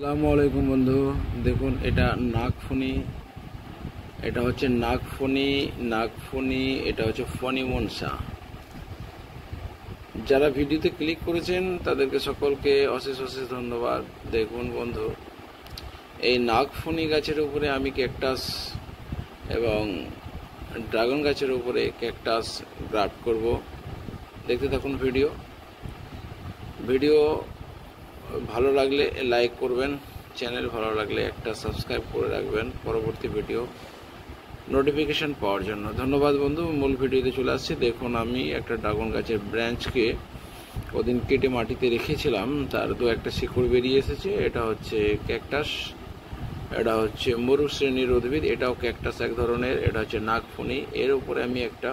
আসসালামু আলাইকুম বন্ধু। দেখুন এটা নাগফনি, এটা হচ্ছে নাগফনি, এটা হচ্ছে ফণি মনসা। যারা ভিডিওতে ক্লিক করেছেন তাদেরকে সকলকে অশেষ অশেষ ধন্যবাদ। দেখুন বন্ধু, এই নাগফনি গাছের উপরে আমি ক্যাকটাস এবং ড্রাগন গাছের উপরে ক্যাকটাস গ্রাফট করব। দেখতে থাকুন ভিডিও ভালো লাগলে লাইক করবেন, চ্যানেল ভালো লাগলে একটা সাবস্ক্রাইব করে রাখবেন পরবর্তী ভিডিও নোটিফিকেশন পাওয়ার জন্য। ধন্যবাদ বন্ধু। মূল ভিডিওতে চলে আসছি। দেখুন আমি একটা ড্রাগন গাছের ব্রাঞ্চকে ওদিন কেটে মাটিতে রেখেছিলাম, তার দু একটা শিকড় বেরিয়ে এসেছে। এটা হচ্ছে ক্যাকটাস, এটা হচ্ছে মরু শ্রেণীর উদ্ভিদ, এটাও ক্যাকটাস এক ধরনের। এটা হচ্ছে নাগফনি। এর উপরে আমি একটা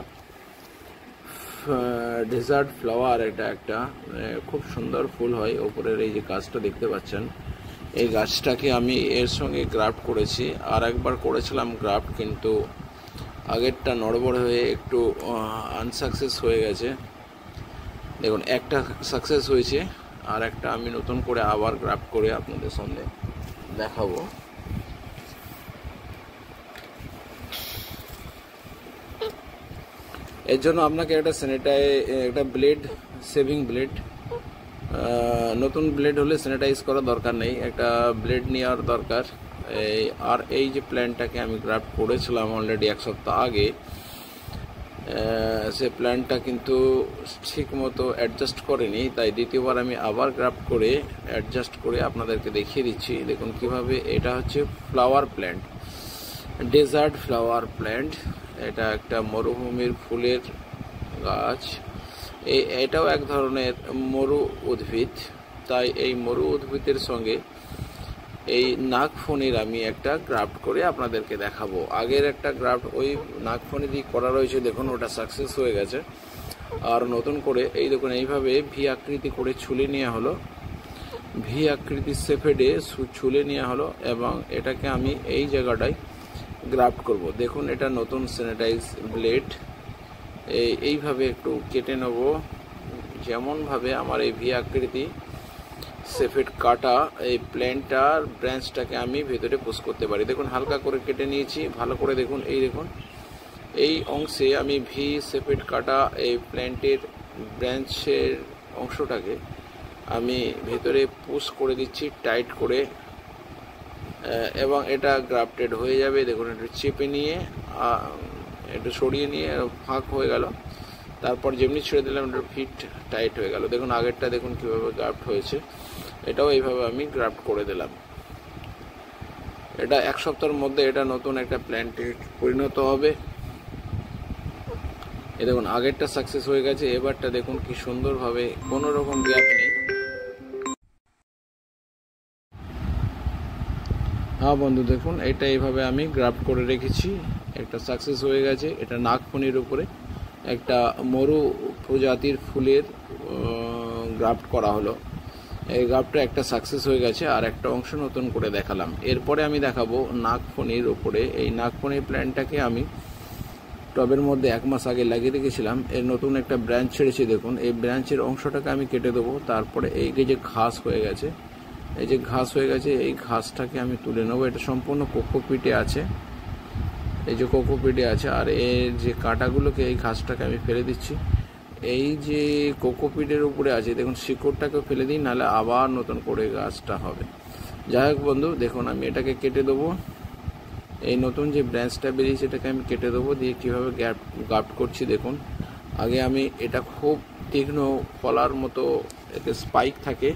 ডেজার্ট ফ্লাওয়ার, এটা একটা খুব সুন্দর ফুল হয় ওপরের এই যে গাছটা দেখতে পাচ্ছেন, এই গাছটাকে আমি এর সঙ্গে গ্রাফট করেছি। আর একবার করেছিলাম গ্রাফট, কিন্তু আগেরটা নড়বড় হয়ে একটু আনসাকসেস হয়ে গেছে। দেখুন একটা সাকসেস হয়েছে, আর একটা আমি নতুন করে আবার গ্রাফট করে আপনাদের সামনে দেখাবো। এর জন্য আপনাকে একটা একটা ব্লেড, সেভিং ব্লেড, নতুন ব্লেড হলে স্যানিটাইজ করার দরকার নেই, একটা ব্লেড নেওয়ার দরকার। আর এই যে প্ল্যান্টটাকে আমি গ্রাফট করেছিলাম অলরেডি এক সপ্তাহ আগে, সে প্ল্যান্টটা কিন্তু ঠিক মতো অ্যাডজাস্ট করেনি, তাই দ্বিতীয়বার আমি আবার গ্রাফট করে অ্যাডজাস্ট করে আপনাদেরকে দেখিয়ে দিচ্ছি। দেখুন কিভাবে। এটা হচ্ছে flower plant, desert flower plant. এটা একটা মরুভূমির ফুলের গাছ। এটাও এক ধরনের মরু উদ্ভিদ, তাই এই মরু উদ্ভিদের সঙ্গে এই নাগফনির আমি একটা গ্রাফট করে আপনাদেরকে দেখাবো। আগের একটা গ্রাফট ওই নাগফনি দিয়ে করা রয়েছে, দেখুন ওটা সাকসেস হয়ে গেছে। আর নতুন করে এই দেখুন এইভাবে ভি আকৃতি করে ছুলে নেওয়া হলো, ভি আকৃতির শেপেডে ছুলে নেওয়া হলো, এবং এটাকে আমি এই জায়গাটায় গ্রাফট করব। দেখুন এটা নতুন স্যানিটাইজ ব্লেড, এইভাবে একটু কেটে নেব, যেমনভাবে আমার এই ভি আকৃতি সেফেট কাটা এই প্ল্যান্টটার ব্রাঞ্চটাকে আমি ভেতরে পুশ করতে পারি। দেখুন হালকা করে কেটে নিয়েছি ভালো করে। দেখুন এই অংশে আমি ভি সেফেট কাটা এই প্ল্যান্টের ব্রাঞ্চের অংশটাকে আমি ভেতরে পুশ করে দিচ্ছি টাইট করে, এবং এটা গ্রাফটেড হয়ে যাবে। দেখুন একটু চেপে নিয়ে একটু সরিয়ে নিয়ে ফাঁক হয়ে গেল, তারপর যেমনি ছেড়ে দিলাম একটু ফিট টাইট হয়ে গেল। দেখুন আগেরটা দেখুন কীভাবে গ্রাফট হয়েছে, এটাও এইভাবে আমি গ্রাফট করে দিলাম। এটা এক সপ্তাহের মধ্যে এটা নতুন একটা প্ল্যান্টে পরিণত হবে। এ দেখুন আগেরটা সাকসেস হয়ে গেছে, এবারটা দেখুন কি সুন্দরভাবে, কোনো রকম গ্যাপ নেই। হ্যাঁ বন্ধু দেখুন এটা এইভাবে আমি গ্রাফট করে রেখেছি, একটা সাকসেস হয়ে গেছে। এটা নাগফনির উপরে একটা মরু প্রজাতির ফুলের গ্রাফট করা হলো। এই গ্রাফটটা একটা সাকসেস হয়ে গেছে, আর একটা অংশ নতুন করে দেখালাম। এরপরে আমি দেখাবো নাগফনির উপরে। এই নাগফনির প্ল্যান্টটাকে আমি টবের মধ্যে 1 মাস আগে লাগিয়ে রেখেছিলাম, এর নতুন একটা ব্রাঞ্চ ছেড়েছি। দেখুন এই ব্রাঞ্চের অংশটাকে আমি কেটে দেবো। তারপরে এই যে ঘাস হয়ে গেছে, এই যে ঘাস হয়ে গেছে, এই ঘাসটাকে আমি তুলে নেবো। এটা সম্পূর্ণ কোকোপিটে আছে, এই যে কোকোপিটে আছে। আর এর যে কাঁটাগুলোকে, এই ঘাসটাকে আমি ফেলে দিচ্ছি। এই যে কোকোপিটের উপরে আছে দেখুন, শিকড়টাকেও ফেলে দিই, নাহলে আবার নতুন করে গাছটা হবে। যাই হোক বন্ধু দেখুন আমি এটাকে কেটে দেবো। এই নতুন যে ব্রাঞ্চটা বেরিয়েছে এটাকে আমি কেটে দেবো, দিয়ে কীভাবে গ্রাফট করছি দেখুন। আগে আমি এটা খুব তীক্ষ্ণ ফলার মতো, এতে স্পাইক থাকে,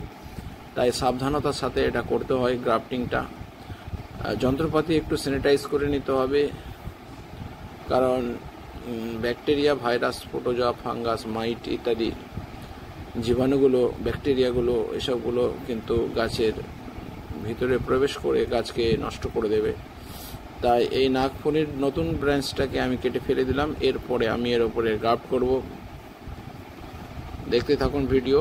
তাই সাবধানতার সাথে এটা করতে হয় গ্রাফটিংটা। যন্ত্রপাতি একটু স্যানিটাইজ করে নিতে হবে, কারণ ব্যাকটেরিয়া, ভাইরাস, প্রোটোজোয়া, ফাঙ্গাস, মাইট ইত্যাদি জীবাণুগুলো, ব্যাকটেরিয়াগুলো, এসবগুলো কিন্তু গাছের ভিতরে প্রবেশ করে গাছকে নষ্ট করে দেবে। তাই এই নাগফনির নতুন ব্রাঞ্চটাকে আমি কেটে ফেলে দিলাম। এরপরে আমি এর উপরে গ্রাফট করব। দেখতে থাকুন ভিডিও।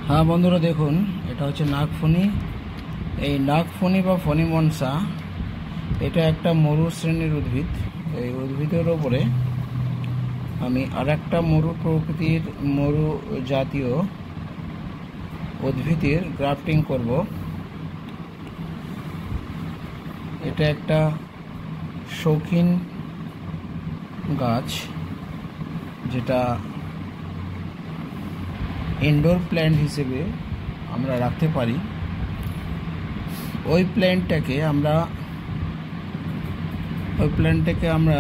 হ্যাঁ বন্ধুরা দেখুন এটা হচ্ছে নাগফনি। এই নাগফনি বা ফণি মনসা এটা একটা মরু শ্রেণীর উদ্ভিদ। এই উদ্ভিদের ওপরে আমি আরেকটা মরু প্রকৃতির মরু জাতীয় উদ্ভিদের গ্রাফটিং করব। এটা একটা শৌখিন গাছ, যেটা ইনডোর প্ল্যান্ট হিসেবে আমরা রাখতে পারি। ওই প্ল্যান্টটাকে আমরা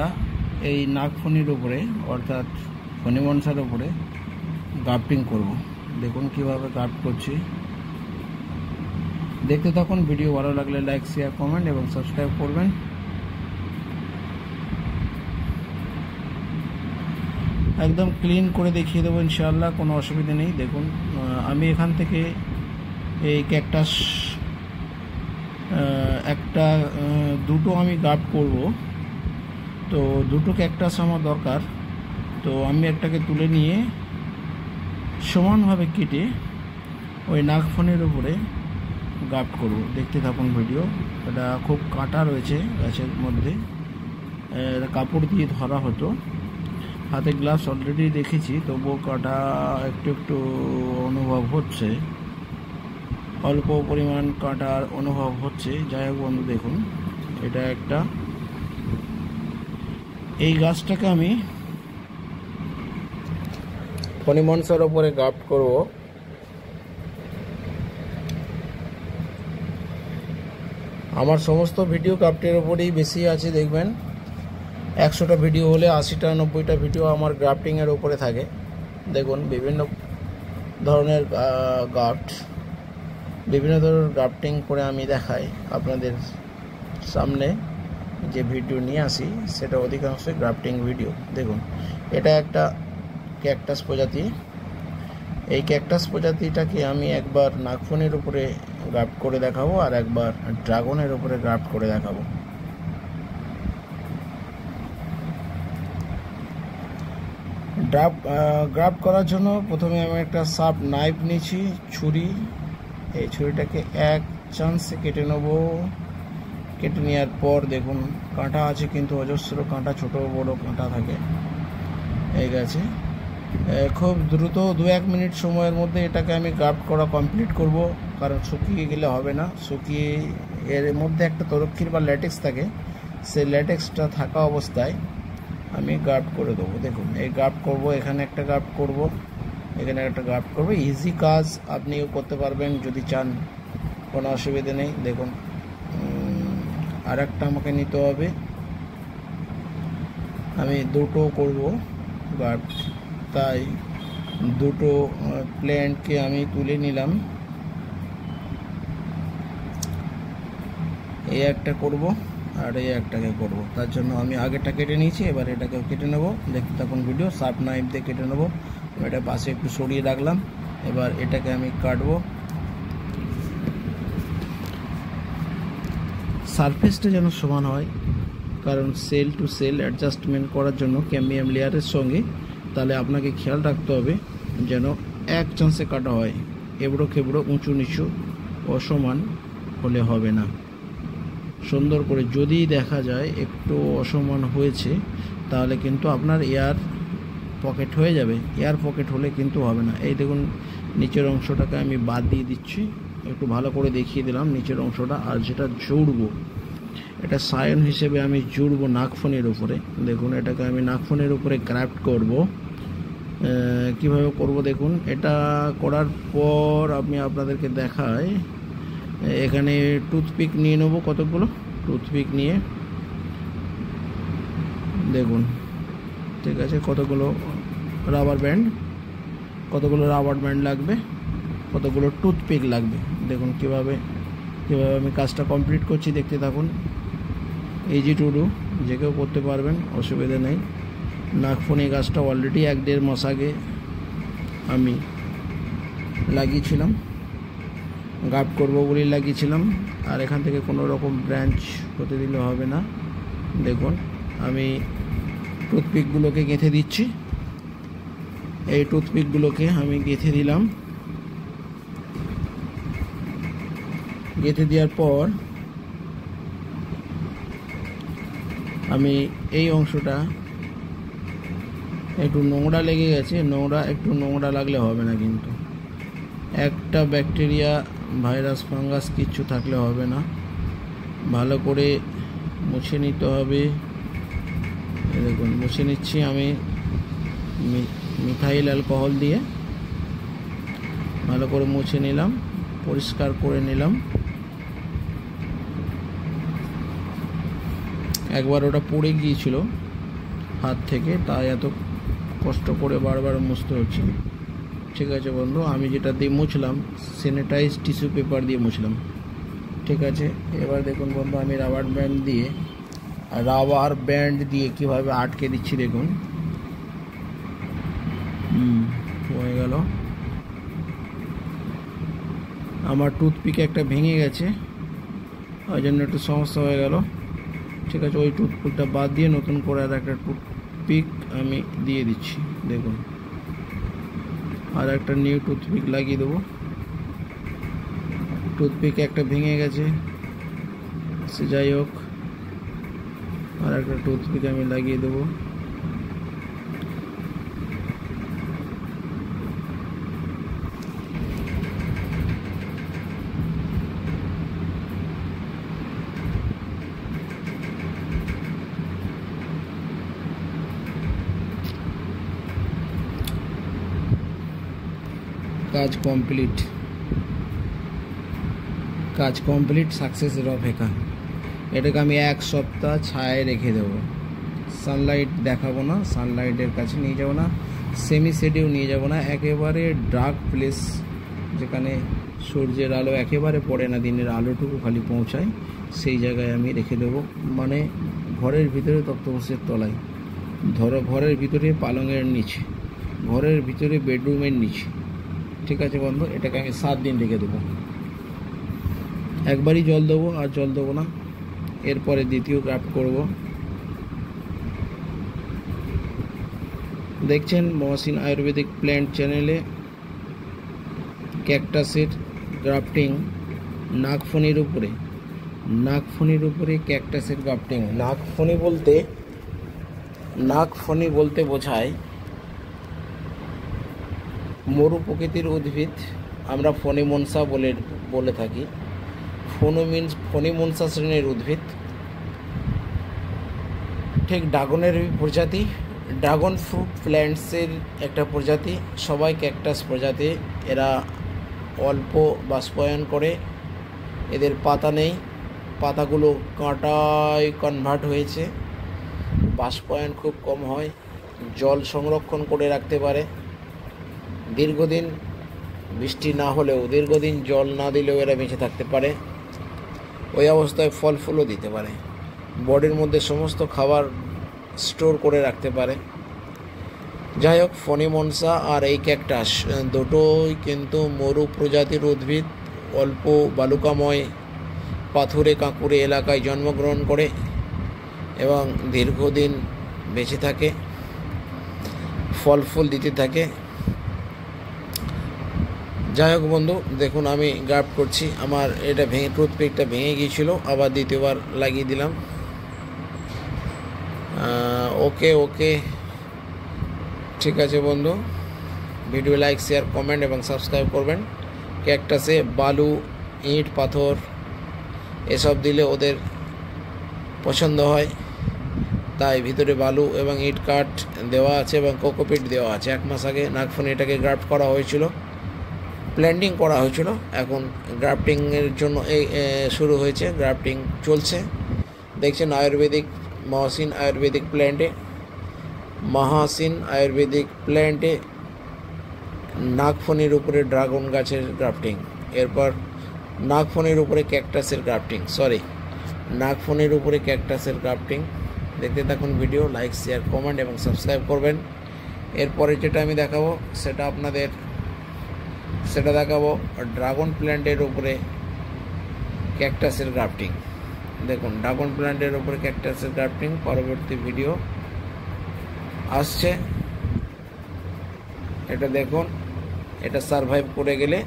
এই নাগফণির উপরে অর্থাৎ ফণি মনসার উপরে গ্রাফটিং করব। দেখুন কিভাবে গ্রাফট করছি, দেখতে থাকুন। ভিডিও ভালো লাগলে লাইক, শেয়ার, কমেন্ট এবং সাবস্ক্রাইব করবেন। একদম ক্লিন করে দেখিয়ে দেবো ইনশাআল্লাহ, কোনো অসুবিধা নেই। দেখুন আমি এখান থেকে এই ক্যাকটাস দুটো আমি গ্রাফট করব। তো দুটো ক্যাকটাস আমার দরকার। তো আমি একটাকে তুলে নিয়ে সমানভাবে কেটে ওই নাগফণির উপরে গ্রাফট করব। দেখতে থাকুন ভিডিও। এটা খুব কাঁটা রয়েছে গাছের মধ্যে, কাপড় দিয়ে ধরা হতো। হাতে গ্লাভস অলরেডি রেখেছি, তবুও কাঁটা একটু অনুভব হচ্ছে, অল্প পরিমাণ কাঁটার অনুভব হচ্ছে। যাই হোক বন্ধু, দেখুন এটা একটা, এই গাছটাকে আমি ফণি মনসার ওপরে গ্রাফট করব। আমার সমস্ত ভিডিও গ্রাফটের ওপরেই বেশি আছে। দেখবেন 100টা ভিডিও হলে 80টা 90টা ভিডিও আমার গ্রাফটিংয়ের ওপরে থাকে। দেখুন বিভিন্ন ধরনের গ্রাফটিং করে আমি দেখাই আপনাদের সামনে। যে ভিডিও নিয়ে আসি সেটা অধিকাংশই গ্রাফটিং ভিডিও। দেখুন এটা একটা ক্যাকটাস প্রজাতি। এই ক্যাকটাস প্রজাতিটাকে আমি একবার নাগফণির উপরে গ্রাফট করে দেখাবো, আর একবার ড্রাগনের উপরে গ্রাফট করে দেখাবো। গ্রাফট করার জন্য প্রথমে আমি একটা শার্প নাইফ নিয়েছি, ছুরি। এই ছুরিটাকে এক চান্সে কেটে নেব। কেটে নেওয়ার পর দেখুন কাঁটা আছে, কিন্তু অজস্র কাঁটা, ছোট বড় কাঁটা থাকে এই গাছে। খুব দ্রুত 2-1 মিনিট সময়ের মধ্যে এটাকে আমি গ্রাফট করা কমপ্লিট করব, কারণ শুকিয়ে গেলে হবে না। শুকিয়ে এর মধ্যে একটা তরক্ষীর বা ল্যাটেক্স থাকে, সেই ল্যাটেক্সটা থাকা অবস্থায় আমি গ্রাফট করে দেবো। দেখুন এই গ্রাফট করব, এখানে একটা গ্রাফট করব, এখানে একটা গ্রাফট করব। ইজি কাজ, আপনিও করতে পারবেন যদি চান, কোনো অসুবিধা নেই। দেখুন আর একটা আমাকে নিতে হবে। আমি দুটো করব গ্রাফট, তাই দুটো প্ল্যান্টকে আমি তুলে নিলাম। এই একটা করব আর এই একটাকে করব। তার জন্য আমি আগেরটা কেটে নিয়েছি, এবার এটাকেও কেটে নেব। দেখতে থাকুন ভিডিও। শার্প নাইফ দিয়ে কেটে নেব। এটা পাশে একটু সরিয়ে রাখলাম। এবার এটাকে আমি কাটবো। সারফেসটা যেন সমান হয়, কারণ সেল টু সেল অ্যাডজাস্টমেন্ট করার জন্য ক্যাম্বিয়াম লেয়ারের সঙ্গে, তাহলে আপনাকে খেয়াল রাখতে হবে যেন এক চান্সে কাটা হয়। এবড়ো খেবড়ো, উঁচু নিচু, অসমান হলে হবে না। সুন্দর করে যদি দেখা যায় একটু অসমান হয়েছে, তাহলে কিন্তু আপনার এয়ার পকেট হয়ে যাবে। এয়ার পকেট হলে কিন্তু হবে না। এই দেখুন নিচের অংশটাকে আমি বাদ দিয়ে দিচ্ছি, একটু ভালো করে দেখিয়ে দিলাম নিচের অংশটা। আর যেটা জুড়বো, এটা সায়ন হিসেবে আমি জুড়বো নাগফণির উপরে। দেখুন এটাকে আমি নাগফণির উপরে গ্রাফট করব। কিভাবে করব দেখুন। এটা করার পর আমি আপনাদেরকে দেখাই। এখানে টুথপিক নিয়ে নেব, কতগুলো টুথপিক নিয়ে দেখুন, ঠিক আছে। কতগুলো রাবার ব্যান্ড লাগবে, কতগুলো টুথপিক লাগবে। দেখুন কিভাবে আমি কাজটা কমপ্লিট করছি, দেখতে থাকুন। ইজি টু ডু, যে কেউ করতে পারবেন, অসুবিধা নেই। নাগফণি গাছটা অলরেডি 1-1.5 মাস আগে আমি লাগিয়েছিলাম, গ্রাফট করবো বলেই লাগিয়েছিলাম। আর এখান থেকে কোনো রকম ব্রাঞ্চ হতে দিলে হবে না। দেখুন আমি টুথপিকগুলোকে গেঁথে দিচ্ছি। এই টুথপিকগুলোকে আমি গেঁথে দিলাম। গেঁথে দেওয়ার পর আমি এই অংশটা, একটু নোংরা লেগে গেছে, একটু নোংরা লাগলে হবে না, কিন্তু একটা ব্যাকটেরিয়া, ভাইরাস, ফাঙ্গাস কিচ্ছু থাকলে হবে না। ভালো করে মুছে নিতে হবে। দেখুন মুছে নিচ্ছি আমি মিথাইল অ্যালকোহল দিয়ে। ভালো করে মুছে নিলাম, পরিষ্কার করে নিলাম। একবার ওটা পড়ে গিয়েছিল হাত থেকে, তাই এত কষ্ট করে বারবার মুছতে হচ্ছে। ঠিক আছে বন্ধু, আমি যেটা দিয়ে মুছলাম স্যানিটাইজ টিস্যু পেপার দিয়ে মুছলাম। ঠিক আছে, এবার দেখুন বন্ধু আমি রাবার ব্যান্ড দিয়ে কীভাবে আটকে দিচ্ছি দেখুন। হয়ে গেল। আমার টুথপিক একটা ভেঙে গেছে, ওই জন্য একটু সমস্যা হয়ে গেল। ঠিক আছে, ওই টুথপিকটা বাদ দিয়ে নতুন করে আর একটা টুথপিক আমি দিয়ে দিচ্ছি দেখুন। আর একটা নিউ টুথপিক লাগিয়ে দেবো। টুথপিক একটা ভেঙে গেছে, সে যাই হোক, আর একটা টুথপিক আমি লাগিয়ে দেবো। কাজ কমপ্লিট, সাকসেসের অপেক্ষা। এটাকে আমি 1 সপ্তাহ ছায়ায় রেখে দেবো। সানলাইট দেখাবো না, সানলাইটের কাছে নিয়ে যাবো না, সেমি শেডেও নিয়ে যাবো না, একেবারে ডার্ক প্লেস যেখানে সূর্যের আলো একেবারে পড়ে না, দিনের আলোটুকু খালি পৌঁছায়, সেই জায়গায় আমি রেখে দেবো। মানে ঘরের ভিতরে তক্তপোষের তলায়, ধরো ঘরের ভিতরে পালঙের নিচে, ঘরের ভিতরে বেডরুমের নিচে। ঠিক আছে বন্ধু, এটাকে আমি 7 দিন রেখে দেবো। একবারই জল দেবো, আর জল দেবো না। এরপরে দ্বিতীয় গ্রাফট করব। দেখছেন মহসিন আয়ুর্বেদিক প্ল্যান্ট চ্যানেলে ক্যাকটাসের গ্রাফটিং, নাকফনির উপরে ক্যাকটাসের গ্রাফটিং। নাকফনি বলতে বোঝায় মরু প্রকৃতির উদ্ভিদ, আমরা ফনিমনসা বলে থাকি। ফনিমনসা শ্রেণীর উদ্ভিদ, ঠিক ড্রাগনের প্রজাতি, ড্রাগন ফ্রুট প্ল্যান্টসের একটা প্রজাতি। সবাই ক্যাকটাস প্রজাতি। এরা অল্প বাষ্পায়ন করে, এদের পাতা নেই, পাতাগুলো কাঁটায় কনভার্ট হয়েছে, বাষ্পায়ন খুব কম হয়, জল সংরক্ষণ করে রাখতে পারে, দীর্ঘদিন বৃষ্টি না হলেও, দীর্ঘদিন জল না দিলেও এরা বেঁচে থাকতে পারে। ওই অবস্থায় ফল ফুলও দিতে পারে, বডির মধ্যে সমস্ত খাবার স্টোর করে রাখতে পারে। যাই হোক, ফনিমনসা আর এই ক্যাকটাস দুটোই কিন্তু মরু প্রজাতির উদ্ভিদ, অল্প বালুকাময় পাথুরে কাঁকুরে এলাকায় জন্মগ্রহণ করে এবং দীর্ঘদিন বেঁচে থাকে, ফল ফুল দিতে থাকে। যাই হোক বন্ধু, দেখুন আমি গ্রাফট করছি। আমার এটা টুথপিকটা ভেঙে গিয়েছিল, আবার দ্বিতীয়বার লাগিয়ে দিলাম। ওকে, ঠিক আছে বন্ধু, ভিডিও লাইক, শেয়ার, কমেন্ট এবং সাবস্ক্রাইব করবেন। ক্যাকটাসে বালু, ইট, পাথর এসব দিলে ওদের পছন্দ হয়, তাই ভিতরে বালু এবং ইট কাঠ দেওয়া আছে এবং কোকোপিট দেওয়া আছে। 1 মাস আগে নাগফনি এটাকে গ্রাফট করা হয়েছিল, প্ল্যান্টিং করা হয়েছিল। এখন গ্রাফটিংয়ের জন্য শুরু হয়েছে, গ্রাফটিং চলছে। দেখছেন মহসিন আয়ুর্বেদিক প্ল্যান্টে নাগফনির উপরে ড্রাগন গাছের গ্রাফটিং, এরপর নাগফনির উপরে ক্যাকটাসের গ্রাফটিং। দেখতে থাকুন ভিডিও, লাইক, শেয়ার, কমেন্ট এবং সাবস্ক্রাইব করবেন। এরপরে যেটা আমি দেখাবো সেটা দেখাবো ড্রাগন প্ল্যান্টের উপরে ক্যাকটাসের গ্রাফটিং। দেখুন, ড্রাগন প্ল্যান্টের উপরে ক্যাকটাসের গ্রাফটিং পরবর্তী ভিডিও আসছে। এটা দেখুন, এটা সারভাইভ করে গেলে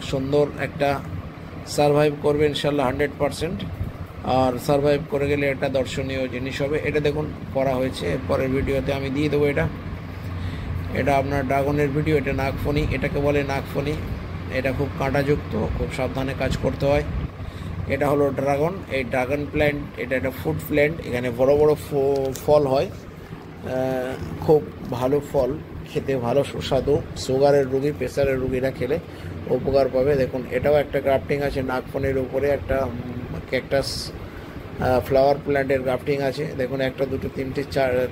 সুন্দর একটা সারভাইভ করবে ইনশাল্লাহ 100%। আর সারভাইভ করে গেলে এটা দর্শনীয় জিনিস হবে। এটা দেখুন করা হয়েছে, পরের ভিডিওতে আমি দিয়ে দেবো। এটা আপনার ড্রাগনের ভিডিও। এটা নাগফনি, এটাকে বলে নাগফনি। এটা খুব কাঁটাযুক্ত, খুব সাবধানে কাজ করতে হয়। এটা হলো ড্রাগন, এই ড্রাগন প্ল্যান্ট, এটা একটা ফুড প্ল্যান্ট। এখানে বড় বড় ফল হয়, খুব ভালো ফল, খেতে ভালো সুস্বাদু। সুগারের রুগী, প্রেসারের রুগীরা খেলে উপকার পাবে। দেখুন এটাও একটা গ্রাফটিং আছে, নাগফনির উপরে একটা ক্যাকটাস ফ্লাওয়ার প্ল্যান্টের গ্রাফটিং আছে। দেখুন একটা, দুটো,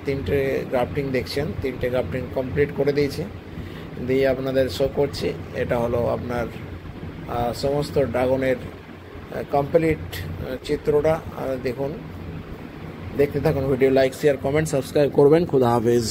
তিনটে গ্রাফটিং দেখছেন, তিনটে গ্রাফটিং কমপ্লিট করে দিয়েছে, দিয়ে আপনাদের শো করছি। এটা হলো আপনার সমস্ত ড্রাগনের কমপ্লিট চিত্রটা। দেখুন, দেখতে থাকুন video, like share comment subscribe করবেন। খুদা হাফেজ।